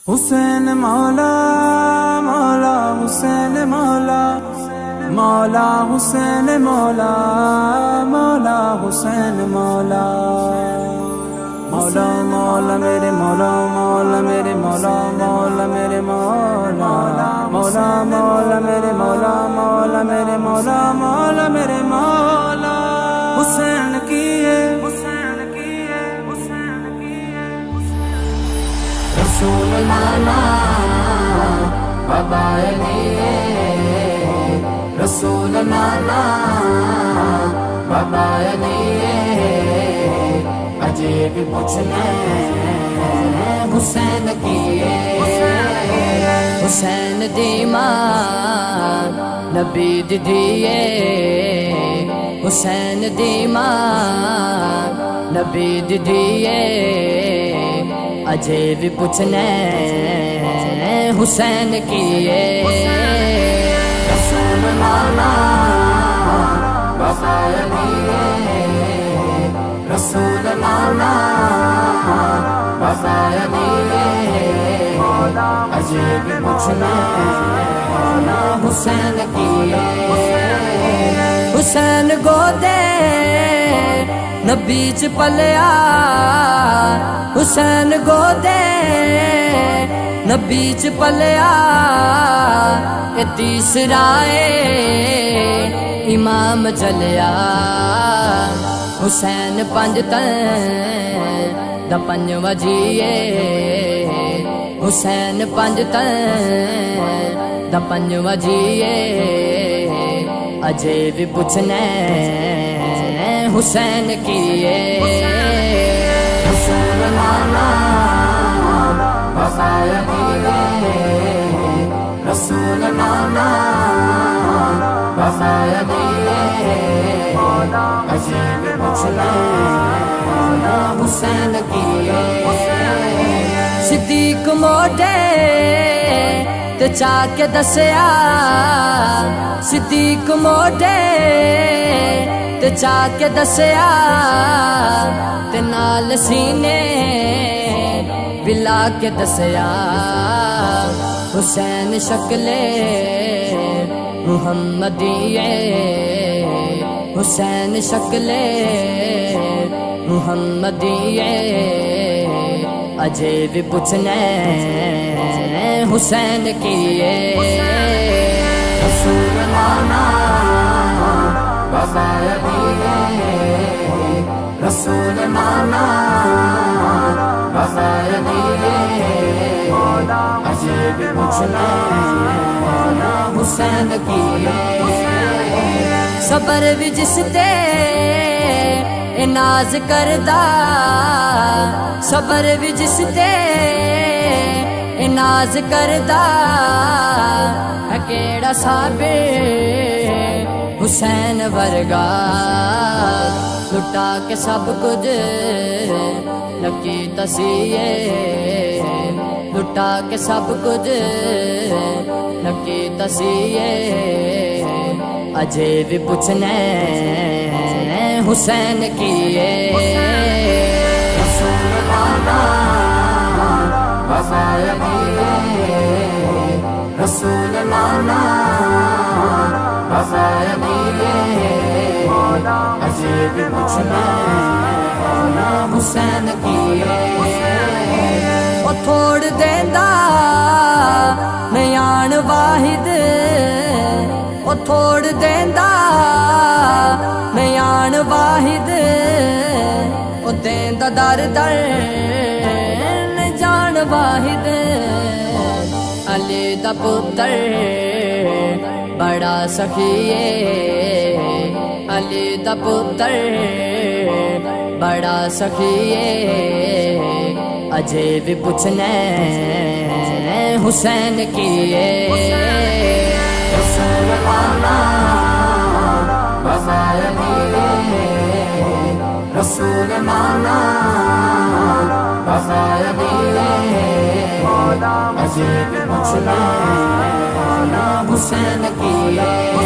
حسین مولا مولا حسین مولا مولا حسین مولا مولا حسین مولا مولا مولا میرے مولا مولا میرے مولا مولا میرے مولا مولا مولا میرے مولا مولا میرے مولا مولا میرے مولا حسین کی رسول لانا بابا علی رسول لانا بابا علی اجے بھی پوچھنا حسین کی حسین دی ماں نبی دی دیے حسین دی ماں نبی دی دیے اجے بھی پوچھنا حسین کیے رسول لانا بابا علی رسول لانا بابا علی اجے بھی پوچھنا حسین کیے حسین گودے نبی چ پلیا حسین گودے نبی چ پلیا کہ تیسرا امام چلیا حسین پنج تن دا پنج وجیے حسین پنج تن دا پنج وجیے اجے بھی پوچھنا حسین کیے رسول لانا بابا علی رسول لانا بابا علی اجے بھی پوچھنا حسین کیے صدیق موڈے تے چاہ کے دسیا صدیق موڈے تے چاہ کے دسیا تے نال سینے بلا کے دسیا حسین شکلے محمدی حسین شکلے محمدی اجے بھی پوچھنا حسین کیے رسول لانا بابا علی رسول لانا بابا علی اجے بھی پوچھنا حسین کیے صبر بھی جس تے ناز کردہ صبر بھی جس تے ناز کردہ کیڑا صابر حسین ورگا لٹا کے سب کچھ لکی تسیے لٹا کے سب کچھ لکی تسیے اجے بھی پوچھنا حسین کیے رسول لانا بابا علی رسول لانا بابا علی اجے بھی پوچھنا حسین کیے او تھوڑ دیندا میان واحد او تھوڑ دیندا میان واحد او دیندا در در جان واحد علی دا پتر بڑا سخیے علی دا پتر بڑا سخیے اجے بھی پوچھنا حسین کیے رسول لانا بابا علی رسول لانا بابا علی اجے بھی پوچھنا حسین کیے